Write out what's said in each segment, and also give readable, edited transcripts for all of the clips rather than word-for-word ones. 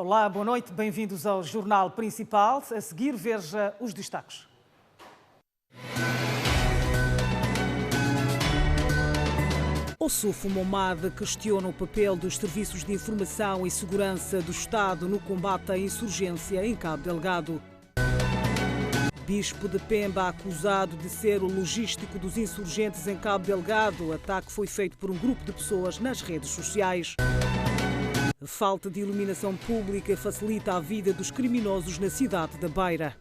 Olá, boa noite, bem-vindos ao Jornal Principal. A seguir, veja os destaques. Ossufo Momad questiona o papel dos serviços de informação e segurança do Estado no combate à insurgência em Cabo Delgado. Bispo de Pemba acusado de ser o logístico dos insurgentes em Cabo Delgado. O ataque foi feito por um grupo de pessoas nas redes sociais. Falta de iluminação pública facilita a vida dos criminosos na cidade da Beira.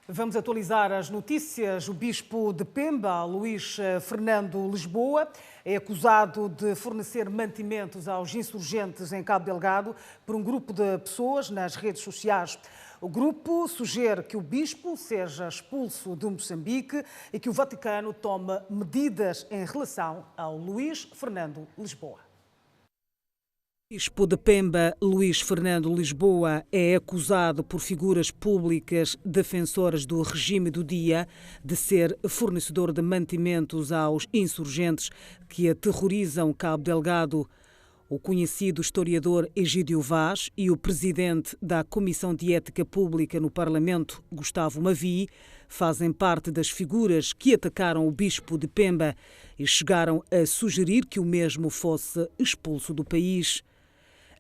Vamos atualizar as notícias. O bispo de Pemba, Luís Fernando Lisboa, é acusado de fornecer mantimentos aos insurgentes em Cabo Delgado por um grupo de pessoas nas redes sociais. O grupo sugere que o bispo seja expulso de Moçambique e que o Vaticano tome medidas em relação ao Luís Fernando Lisboa. O bispo de Pemba, Luís Fernando Lisboa, é acusado por figuras públicas defensoras do regime do dia de ser fornecedor de mantimentos aos insurgentes que aterrorizam Cabo Delgado. O conhecido historiador Egídio Vaz e o presidente da Comissão de Ética Pública no Parlamento, Gustavo Mavi, fazem parte das figuras que atacaram o bispo de Pemba e chegaram a sugerir que o mesmo fosse expulso do país.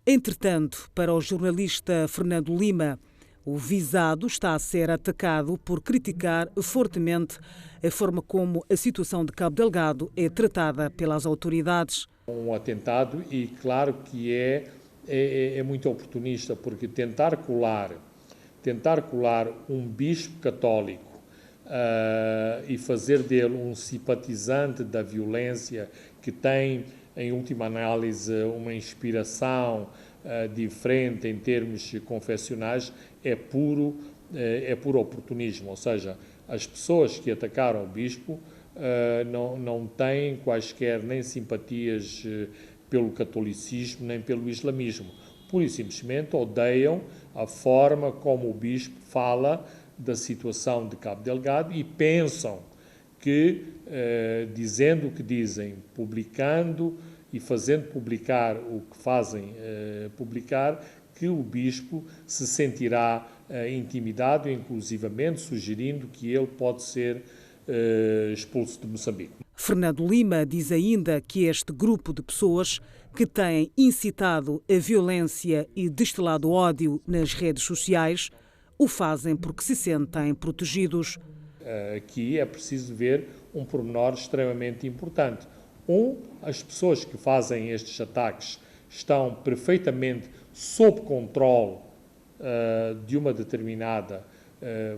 Entretanto, para o jornalista Fernando Lima, o visado está a ser atacado por criticar fortemente a forma como a situação de Cabo Delgado é tratada pelas autoridades. Um atentado e claro que é muito oportunista, porque tentar colar um bispo católico e fazer dele um simpatizante da violência que tem, em última análise, uma inspiração diferente em termos confessionais, é puro oportunismo. Ou seja, as pessoas que atacaram o bispo não têm quaisquer nem simpatias pelo catolicismo nem pelo islamismo. Pura e simplesmente odeiam a forma como o bispo fala da situação de Cabo Delgado e pensam que, dizendo o que dizem, publicando e fazendo publicar o que fazem publicar, que o bispo se sentirá intimidado, inclusivamente sugerindo que ele pode ser expulso de Moçambique. Fernando Lima diz ainda que este grupo de pessoas que têm incitado a violência e destilado ódio nas redes sociais o fazem porque se sentem protegidos. Aqui é preciso ver um pormenor extremamente importante. As pessoas que fazem estes ataques estão perfeitamente sob controle de uma determinada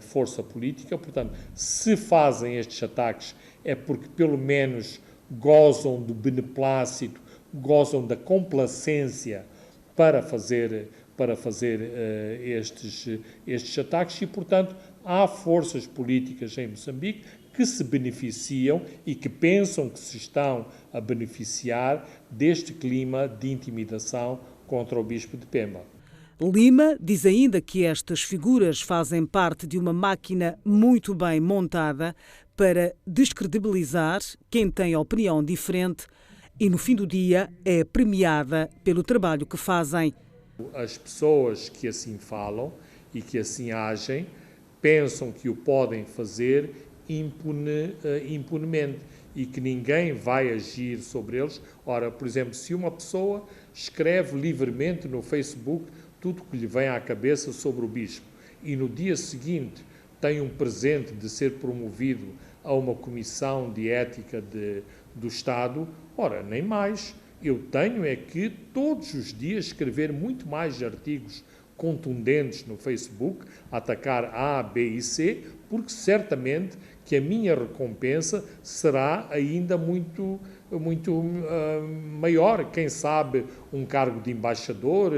força política, portanto, se fazem estes ataques é porque pelo menos gozam do beneplácito, gozam da complacência para fazer estes ataques e, portanto, há forças políticas em Moçambique que se beneficiam e que pensam que se estão a beneficiar deste clima de intimidação contra o bispo de Pemba. Lima diz ainda que estas figuras fazem parte de uma máquina muito bem montada para descredibilizar quem tem opinião diferente e, no fim do dia, é premiada pelo trabalho que fazem. As pessoas que assim falam e que assim agem pensam que o podem fazer impunemente e que ninguém vai agir sobre eles. Ora, por exemplo, se uma pessoa escreve livremente no Facebook tudo o que lhe vem à cabeça sobre o bispo e no dia seguinte tem um presente de ser promovido a uma comissão de ética do Estado, ora, nem mais. Eu tenho é que todos os dias escrever muito mais artigos contundentes no Facebook, atacar A, B e C, porque certamente que a minha recompensa será ainda muito maior. Quem sabe um cargo de embaixador,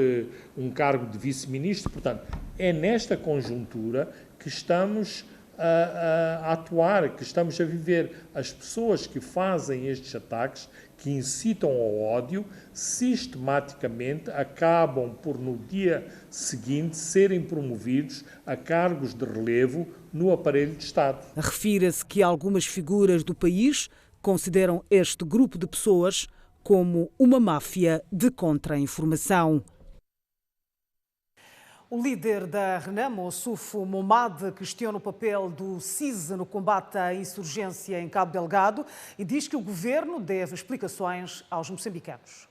um cargo de vice-ministro. Portanto, é nesta conjuntura que estamos a atuar, que estamos a viver. As pessoas que fazem estes ataques, que incitam ao ódio, sistematicamente acabam por, no dia seguinte, serem promovidos a cargos de relevo no aparelho de Estado. Refira-se que algumas figuras do país consideram este grupo de pessoas como uma máfia de contra-informação. O líder da Renamo, Ossufo Momad, questiona o papel do CISE no combate à insurgência em Cabo Delgado e diz que o governo deve explicações aos moçambicanos.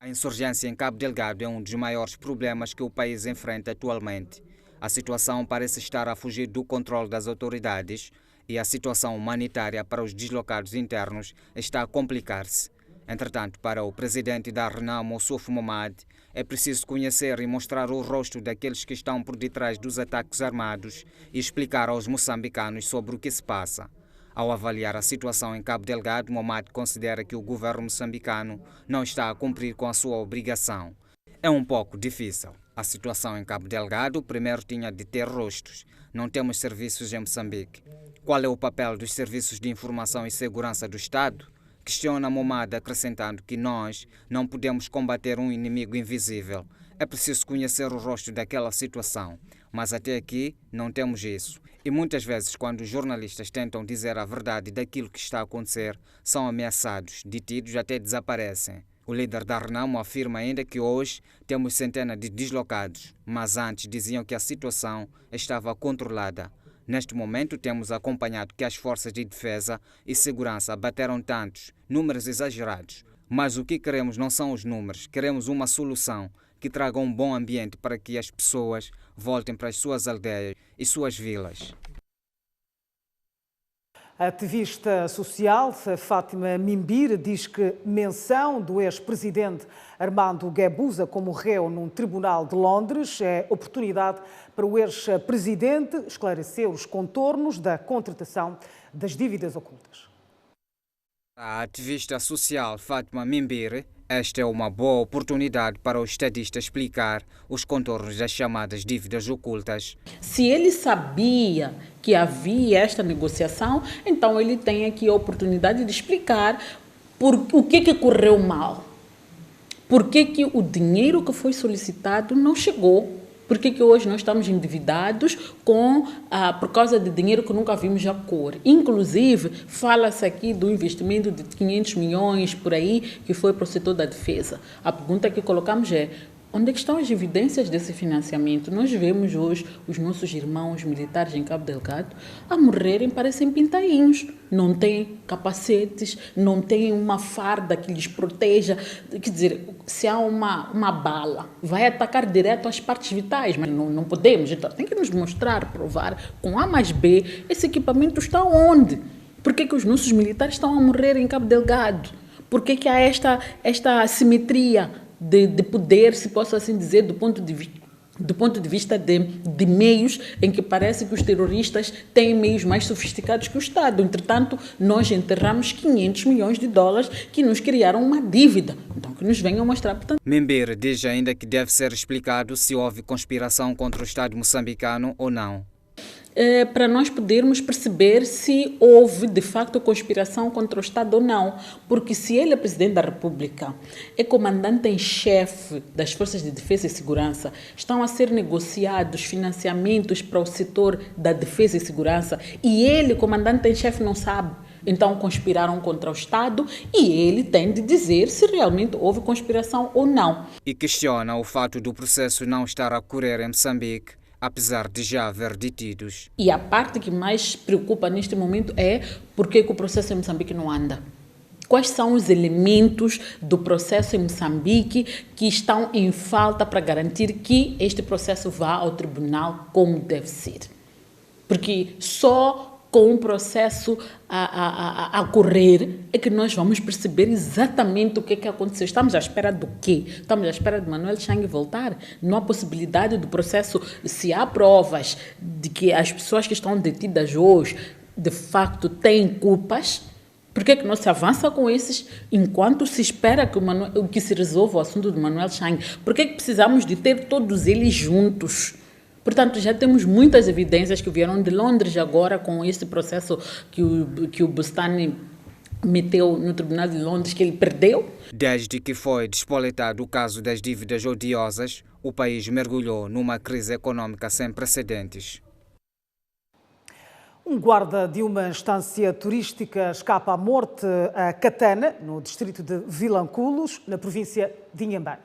A insurgência em Cabo Delgado é um dos maiores problemas que o país enfrenta atualmente. A situação parece estar a fugir do controle das autoridades e a situação humanitária para os deslocados internos está a complicar-se. Entretanto, para o presidente da Renamo, Ossufo Momad, é preciso conhecer e mostrar o rosto daqueles que estão por detrás dos ataques armados e explicar aos moçambicanos sobre o que se passa. Ao avaliar a situação em Cabo Delgado, Momad considera que o governo moçambicano não está a cumprir com a sua obrigação. É um pouco difícil. A situação em Cabo Delgado primeiro tinha de ter rostos. Não temos serviços em Moçambique. Qual é o papel dos serviços de informação e segurança do Estado? Questiona Momad, acrescentando que nós não podemos combater um inimigo invisível. É preciso conhecer o rosto daquela situação. Mas até aqui não temos isso. E muitas vezes, quando os jornalistas tentam dizer a verdade daquilo que está a acontecer, são ameaçados, detidos, até desaparecem. O líder da Renamo afirma ainda que hoje temos centenas de deslocados, mas antes diziam que a situação estava controlada. Neste momento, temos acompanhado que as forças de defesa e segurança bateram tantos, números exagerados. Mas o que queremos não são os números, queremos uma solução que traga um bom ambiente para que as pessoas voltem para as suas aldeias e suas vilas. A ativista social Fátima Mimbir diz que menção do ex-presidente Armando Guebuza como réu num tribunal de Londres é oportunidade para o ex-presidente esclarecer os contornos da contratação das dívidas ocultas. A ativista social Fátima Mimbir, esta é uma boa oportunidade para o estadista explicar os contornos das chamadas dívidas ocultas. Se ele sabia que havia esta negociação, então ele tem aqui a oportunidade de explicar o que correu mal. Por que o dinheiro que foi solicitado não chegou? Por que hoje nós estamos endividados por causa de dinheiro que nunca vimos a cor? Inclusive, fala-se aqui do investimento de 500 milhões por aí que foi para o setor da defesa. A pergunta que colocamos é: onde é que estão as evidências desse financiamento? Nós vemos hoje os nossos irmãos militares em Cabo Delgado a morrerem, parecem pintainhos. Não têm capacetes, não têm uma farda que lhes proteja. Quer dizer, se há uma bala, vai atacar direto às partes vitais, mas não podemos. Então, tem que nos mostrar, provar, com A mais B, esse equipamento está onde? Por que os nossos militares estão a morrer em Cabo Delgado? Por que há esta assimetria de poder, se posso assim dizer, do ponto de vista de meios em que parece que os terroristas têm meios mais sofisticados que o Estado. Entretanto, nós enterramos 500 milhões de dólares que nos criaram uma dívida. Então, que nos venham mostrar. Portanto, Mimbir diz ainda que deve ser explicado se houve conspiração contra o Estado moçambicano ou não. Para nós podermos perceber se houve, de facto, conspiração contra o Estado ou não. Porque se ele é Presidente da República, é comandante em chefe das Forças de Defesa e Segurança, estão a ser negociados financiamentos para o setor da defesa e segurança e ele, comandante em chefe, não sabe. Então conspiraram contra o Estado e ele tem de dizer se realmente houve conspiração ou não. E questiona o fato do processo não estar a correr em Moçambique, apesar de já haver detidos. E a parte que mais preocupa neste momento é por que o processo em Moçambique não anda. Quais são os elementos do processo em Moçambique que estão em falta para garantir que este processo vá ao tribunal como deve ser? Porque só com o processo a correr é que nós vamos perceber exatamente o que aconteceu. Estamos à espera do quê? Estamos à espera de Manuel Chang voltar? Não há possibilidade do processo, se há provas de que as pessoas que estão detidas hoje, de facto, têm culpas. Por que não se avança com esses enquanto se espera que se resolva o assunto de Manuel Chang? Por que precisamos de ter todos eles juntos? Portanto, já temos muitas evidências que vieram de Londres agora com esse processo que o Bustani meteu no Tribunal de Londres, que ele perdeu. Desde que foi despoletado o caso das dívidas odiosas, o país mergulhou numa crise econômica sem precedentes. Um guarda de uma estância turística escapa à morte a Catana, no distrito de Vilanculos, na província de Inhambane.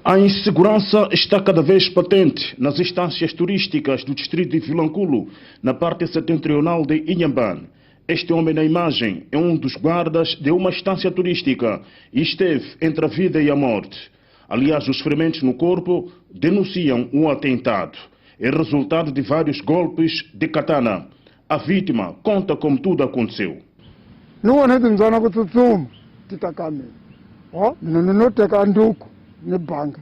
A insegurança está cada vez patente nas estâncias turísticas do distrito de Vilanculo, na parte setentrional de Inhambane. Este homem na imagem é um dos guardas de uma estância turística e esteve entre a vida e a morte. Aliás, os ferimentos no corpo denunciam um atentado. É resultado de vários golpes de katana. A vítima conta como tudo aconteceu. Ni bangi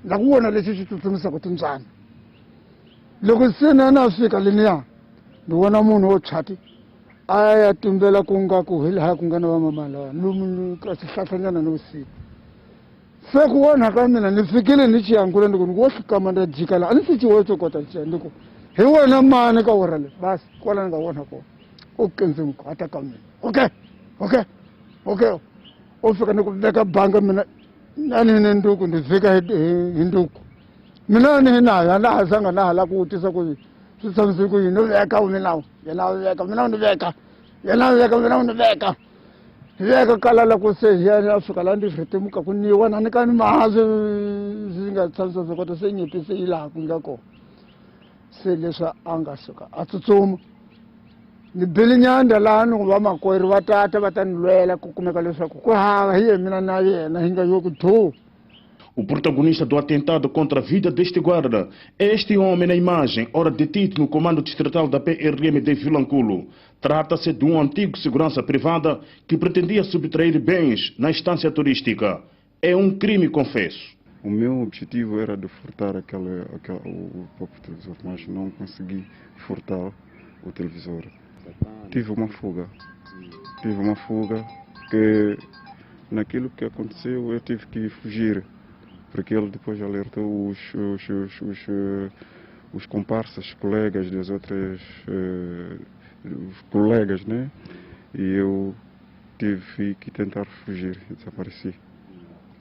na kuona leswi swi tsutsumisaka timbyana loko se na fika leniya ni vona munhu wo chati a ya tumbela ku nga ku hi laha ku nga na vamama lawa ni ka xihlahlanyana ni vusiku se ku vona ka mina ni fikile ni chiyangula ni ku ni wo hlikama na jika laha a ni si ciwo tsokota chiya ni ku hi wena mani ka wora le basi kwala ni nga vona kona o kendzeni ku ata ka mina okay o fika ni ku veka banga mina nani nduku ndivika hi nduku mina ni nayo laha zanga na hala ku tisa ku swi tshamisi ku yini veka mina veka mina ni veka mina ni veka kalala ku se ya fika la ndi ritemuka ku ni wana ni ka ni mahazi zinga tsansa zokota se nyiti se ilaha ku nga ko se leswa anga suka a tsutsuma ni bilinyanda laha ni va makwerhu va tata va ta ni lwela ku kumeka leswaku ku hava hi mina na yena hi nga yoku dhu. O protagonista do atentado contra a vida deste guarda é este homem na imagem, ora detido no comando distrital da PRM de Vilanculo. Trata-se de um antigo segurança privada que pretendia subtrair bens na estância turística. É um crime, confesso. O meu objetivo era de furtar o próprio televisor, mas não consegui furtar o televisor. Tive uma fuga que naquilo que aconteceu eu tive que fugir, porque ele depois alertou os comparsas, colegas das outras os colegas, né? E eu tive que tentar fugir e desapareci.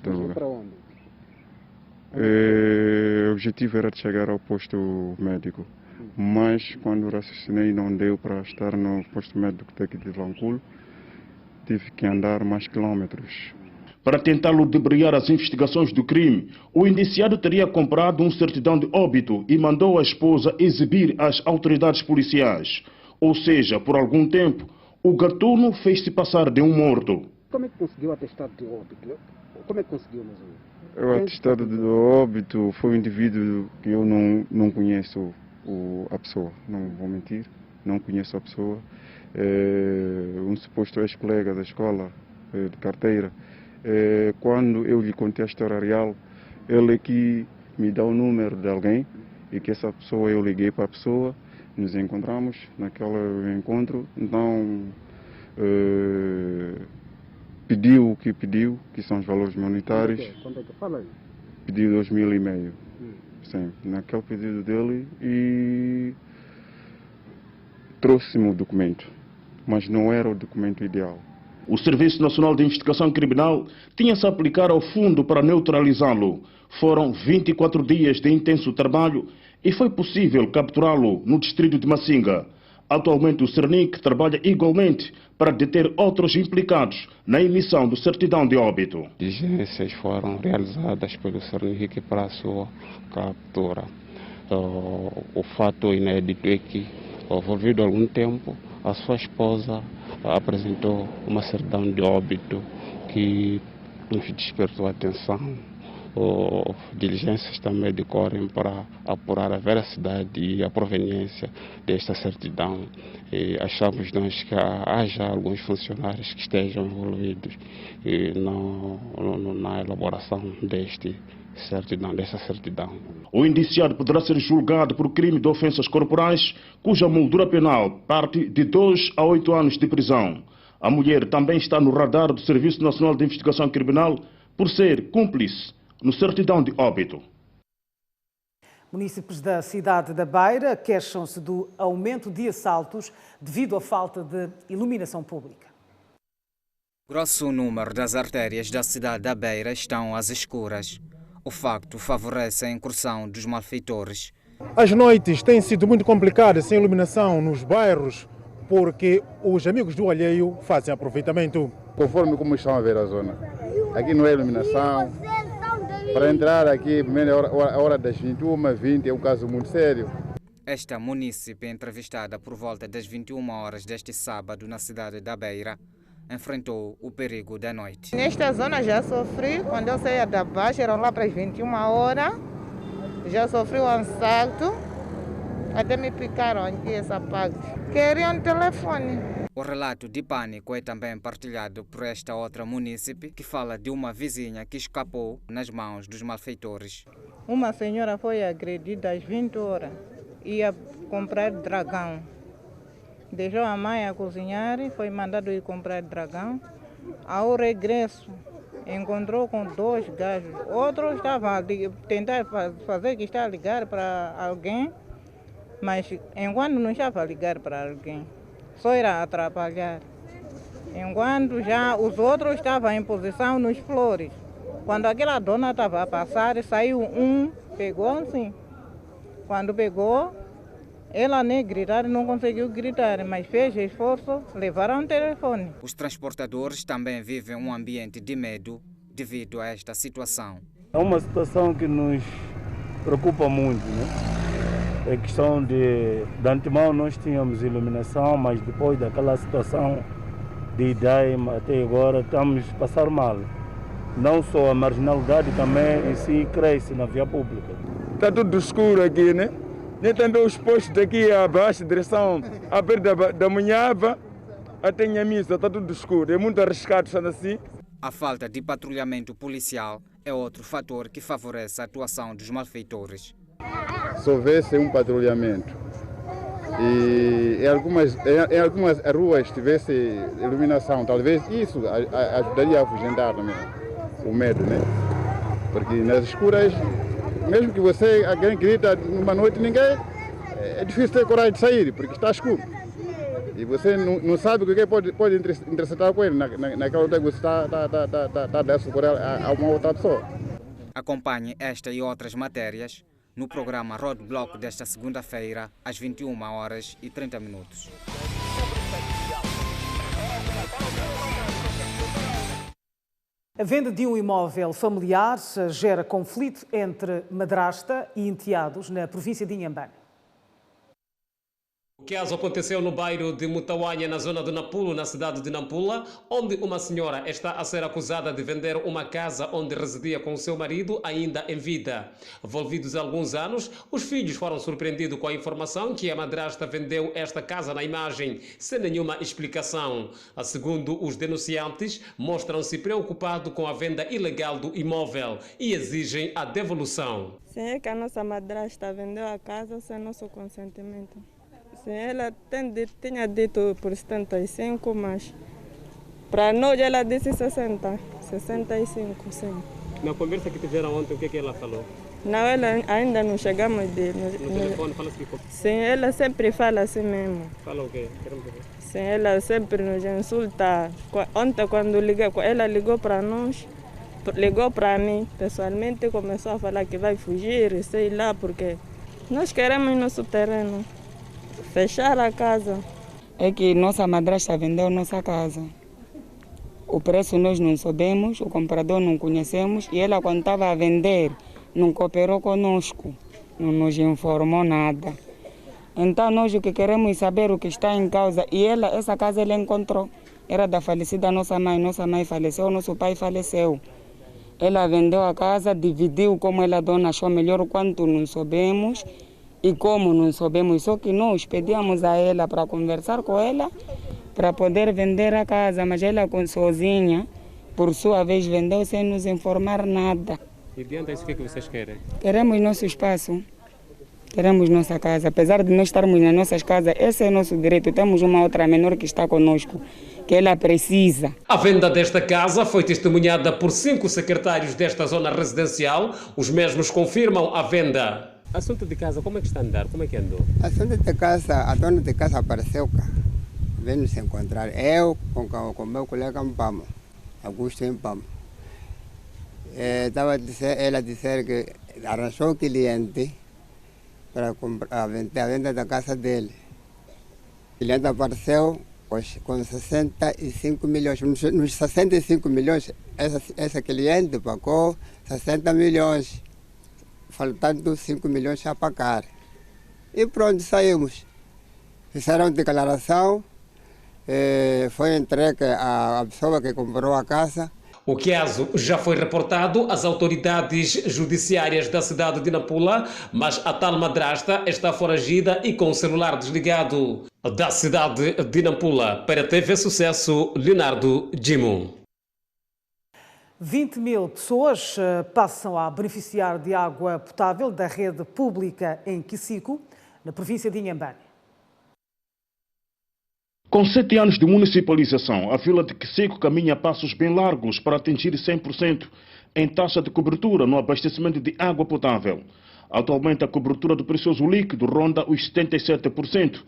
Para onde? O objetivo era de chegar ao posto médico. Mas quando raciocinei não deu para estar no posto médico daqui de Vilanculo, tive que andar mais quilómetros. Para tentar ludibriar as investigações do crime, o indiciado teria comprado um certidão de óbito e mandou a esposa exibir às autoridades policiais. Ou seja, por algum tempo, o gatuno fez-se passar de um morto. Como é que conseguiu o atestado de óbito? Como é que conseguiu mesmo? O atestado de óbito foi um indivíduo que eu não conheço. A pessoa, não vou mentir, não conheço a pessoa, um suposto ex-colega da escola, de carteira. Quando eu lhe contei a história real, ele aqui me dá o número de alguém e que essa pessoa, eu liguei para a pessoa, nos encontramos naquele encontro, então pediu o que pediu, que são os valores monetários. Quanto é que fala aí? Pediu 2.500. Sim, naquele pedido dele e trouxe-me o documento, mas não era o documento ideal. O Serviço Nacional de Investigação Criminal tinha-se a aplicar ao fundo para neutralizá-lo. Foram 24 dias de intenso trabalho e foi possível capturá-lo no distrito de Massinga. Atualmente o Cernic trabalha igualmente para deter outros implicados na emissão do certidão de óbito. Diligências foram realizadas pelo Cernic para a sua captura. O fato inédito é que, envolvido algum tempo, a sua esposa apresentou uma certidão de óbito que nos despertou a atenção. Diligências também decorrem para apurar a veracidade e a proveniência desta certidão. E achamos nós que haja alguns funcionários que estejam envolvidos na elaboração dessa certidão. O indiciado poderá ser julgado por crime de ofensas corporais, cuja moldura penal parte de 2 a 8 anos de prisão. A mulher também está no radar do Serviço Nacional de Investigação Criminal por ser cúmplice no certidão de óbito. Munícipes da cidade da Beira queixam-se do aumento de assaltos devido à falta de iluminação pública. Grosso número das artérias da cidade da Beira estão às escuras. O facto favorece a incursão dos malfeitores As noites têm sido muito complicadas sem iluminação nos bairros, porque os amigos do alheio fazem aproveitamento. Conforme como estão a ver a zona, aqui não é iluminação. Para entrar aqui, primeiro a hora das 21h20 é um caso muito sério. Esta munícipe, entrevistada por volta das 21 horas deste sábado na cidade da Beira, enfrentou o perigo da noite. Nesta zona já sofri, quando eu saía da Baixa, eram lá para as 21 horas, já sofri um assalto, até me picaram aqui essa parte. Queriam um telefone. O relato de pânico é também partilhado por esta outra munícipe, que fala de uma vizinha que escapou nas mãos dos malfeitores. Uma senhora foi agredida às 20 horas, ia comprar dragão. Deixou a mãe a cozinhar e foi mandado ir comprar dragão. Ao regresso, encontrou com 2 gajos. Outro estava a tentar fazer que está a ligar para alguém, mas enquanto não estava a ligar para alguém, só era atrapalhar. Enquanto já os outros estavam em posição nos flores. Quando aquela dona estava a passar, saiu um, pegou assim. Quando pegou, ela nem gritar, não conseguiu gritar, mas fez esforço, levaram o telefone. Os transportadores também vivem um ambiente de medo devido a esta situação. É uma situação que nos preocupa muito, né? É questão de antemão nós tínhamos iluminação, mas depois daquela situação de Idaima até agora estamos a passar mal. Não só a marginalidade também, e sim cresce na via pública. Está tudo escuro aqui, né? Nem também os postos daqui abaixo, direção a perto da Munhava até Nhamisa, está tudo escuro. É muito arriscado estar assim. A falta de patrulhamento policial é outro fator que favorece a atuação dos malfeitores. Se houvesse um patrulhamento e em algumas ruas tivesse iluminação, talvez isso ajudaria a afugentar também o medo, né? Porque nas escuras, mesmo que alguém grita numa noite, é difícil ter coragem de sair, porque está escuro. E você não sabe o que pode interceptar com ele naquela hora que você está a dar socorro a uma outra pessoa. Acompanhe esta e outras matérias no programa Roadblock desta segunda-feira, às 21h30. A venda de um imóvel familiar gera conflito entre madrasta e enteados na província de Inhambane. O caso aconteceu no bairro de Mutawanya, na zona de Nampula, na cidade de Nampula, onde uma senhora está a ser acusada de vender uma casa onde residia com seu marido ainda em vida. Envolvidos há alguns anos, os filhos foram surpreendidos com a informação que a madrasta vendeu esta casa na imagem, sem nenhuma explicação. Segundo os denunciantes, mostram-se preocupados com a venda ilegal do imóvel e exigem a devolução. Sim, é que a nossa madrasta vendeu a casa sem nosso consentimento. Sim, ela tinha dito por 75, mas para nós ela disse 65, sim. Na conversa que tiveram ontem, o que ela falou? Não, ela ainda não chegamos no telefone, fala-se que... Sim, ela sempre fala assim mesmo. Fala o quê? Queremos ver. Sim, ela sempre nos insulta. Ontem, quando ela ligou para nós, ligou para mim, pessoalmente, começou a falar que vai fugir, sei lá, porque nós queremos nosso terreno. Fechar a casa. É que nossa madrasta vendeu nossa casa. O preço nós não sabemos, o comprador não conhecemos e ela, quando estava a vender, não cooperou conosco, não nos informou nada. Então nós o que queremos é saber o que está em causa. E essa casa ela encontrou, era da falecida nossa mãe faleceu, nosso pai faleceu. Ela vendeu a casa, dividiu como ela dona achou melhor, quanto não soubemos. E como não soubemos, só que nós pedíamos a ela para conversar com ela, para poder vender a casa, mas ela sozinha, por sua vez, vendeu sem nos informar nada. E diante disso, o que vocês querem? Queremos nosso espaço, queremos nossa casa. Apesar de nós estarmos nas nossas casas, esse é nosso direito. Temos uma outra menor que está conosco, que ela precisa. A venda desta casa foi testemunhada por 5 secretários desta zona residencial. Os mesmos confirmam a venda. Assunto de casa, como é que está a andar? Como é que andou? Assunto de casa, a dona de casa apareceu cá. Vem nos encontrar. Eu com meu colega Mpamo, Augusto Mpamo. Ela dizer que arranjou o cliente para comprar, a venda da casa dele. O cliente apareceu com 65 milhões. Nos 65 milhões, essa cliente pagou 60 milhões, faltando 5 milhões a pagar. E pronto, saímos. Fizeram declaração, foi entregue à pessoa que comprou a casa. O caso já foi reportado às autoridades judiciárias da cidade de Nampula, mas a tal madrasta está foragida e com o celular desligado. Da cidade de Nampula, para a TV Sucesso, Leonardo Jimon. 20 mil pessoas passam a beneficiar de água potável da rede pública em Kisiku, na província de Inhambane. Com 7 anos de municipalização, a vila de Kisiku caminha a passos bem largos para atingir 100% em taxa de cobertura no abastecimento de água potável. Atualmente, a cobertura do precioso líquido ronda os 77%.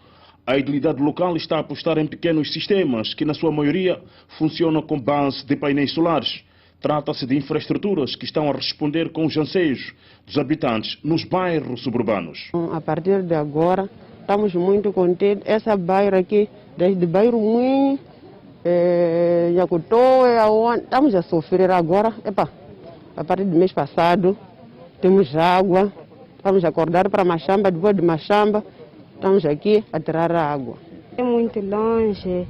A edilidade local está a apostar em pequenos sistemas que, na sua maioria, funcionam com base de painéis solares. Trata-se de infraestruturas que estão a responder com os anseios dos habitantes nos bairros suburbanos. A partir de agora, estamos muito contentes. Essa bairro aqui, desde bairro Mui, Jacutó, estamos a sofrer agora. A partir do mês passado, temos água, estamos a acordar para Machamba, depois de Machamba, estamos aqui a tirar a água. É muito longe,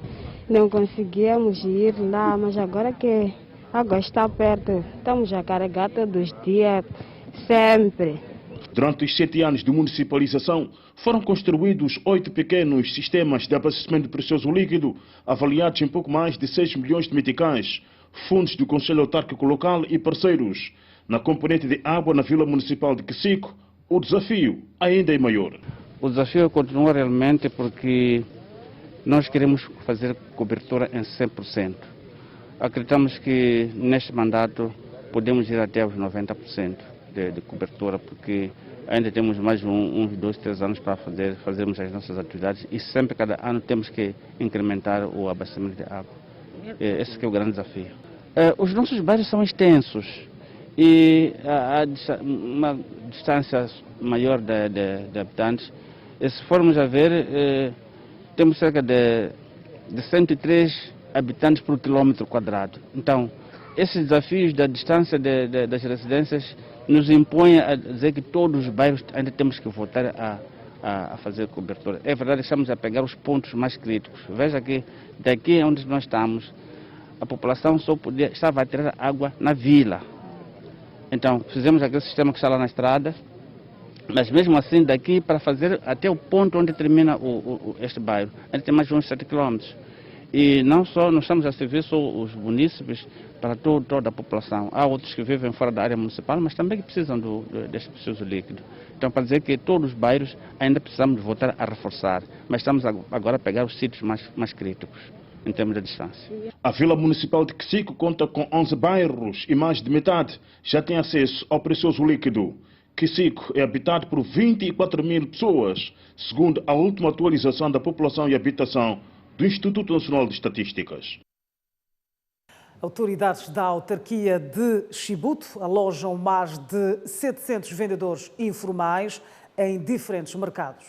não conseguimos ir lá, mas agora que a água está perto, estamos a carregar todos os dias, sempre. Durante os 7 anos de municipalização, foram construídos 8 pequenos sistemas de abastecimento de precioso líquido, avaliados em pouco mais de 6 milhões de meticais, fundos do Conselho Autárquico Local e parceiros. Na componente de água na Vila Municipal de Kisiku, o desafio ainda é maior. O desafio continua realmente porque nós queremos fazer cobertura em 100%. Acreditamos que neste mandato podemos ir até os 90% de cobertura, porque ainda temos mais uns 2, 3 anos para fazermos as nossas atividades e sempre, cada ano, temos que incrementar o abastecimento de água. Esse que é o grande desafio. Os nossos bairros são extensos e há uma distância maior de habitantes. E se formos a ver, temos cerca de 103 habitantes por quilômetro quadrado. Então, esses desafios da distância das residências nos impõem a dizer que todos os bairros ainda temos que voltar a fazer cobertura. É verdade, estamos a pegar os pontos mais críticos. Veja que daqui onde nós estamos, a população estava a tirar água na vila. Então, fizemos aquele sistema que está lá na estrada, mas mesmo assim, daqui para fazer até o ponto onde termina este bairro, ainda tem mais de uns 7 quilômetros. E não só nós estamos a servir só os munícipes, para toda a população. Há outros que vivem fora da área municipal, mas também que precisam deste precioso líquido. Então, para dizer que todos os bairros ainda precisamos voltar a reforçar, mas estamos agora a pegar os sítios mais críticos, em termos de distância. A Vila Municipal de Kisiku conta com 11 bairros e mais de metade já tem acesso ao precioso líquido. Kisiku é habitado por 24 mil pessoas, segundo a última atualização da população e habitação do Instituto Nacional de Estatísticas. Autoridades da autarquia de Chibuto alojam mais de 700 vendedores informais em diferentes mercados.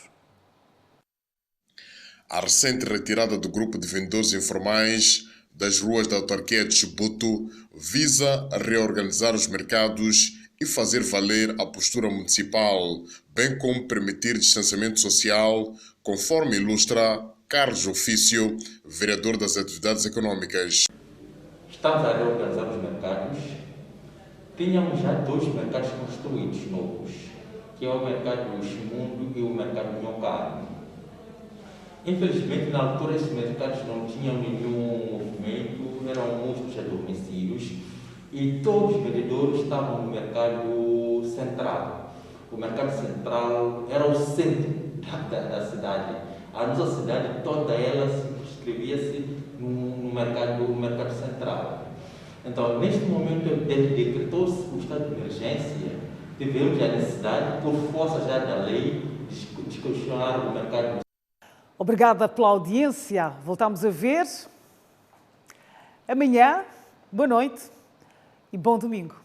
A recente retirada do grupo de vendedores informais das ruas da autarquia de Chibuto visa reorganizar os mercados e fazer valer a postura municipal, bem como permitir distanciamento social, conforme ilustra Carlos Ofício, vereador das atividades econômicas. Estamos a reorganizar os mercados. Tínhamos já 2 mercados construídos novos, que é o mercado do Chimundo e o mercado do Nhocano. Infelizmente, na altura, esses mercados não tinham nenhum movimento, eram muitos adormecidos e todos os vendedores estavam no mercado central. O mercado central era o centro da cidade. A nossa cidade toda ela circunscrevia-se no mercado central. Então, neste momento, decretou-se o estado de emergência, tivemos a necessidade, por força já da lei, de descongestionar o mercado. Obrigada pela audiência. Voltamos a ver amanhã. Boa noite e bom domingo.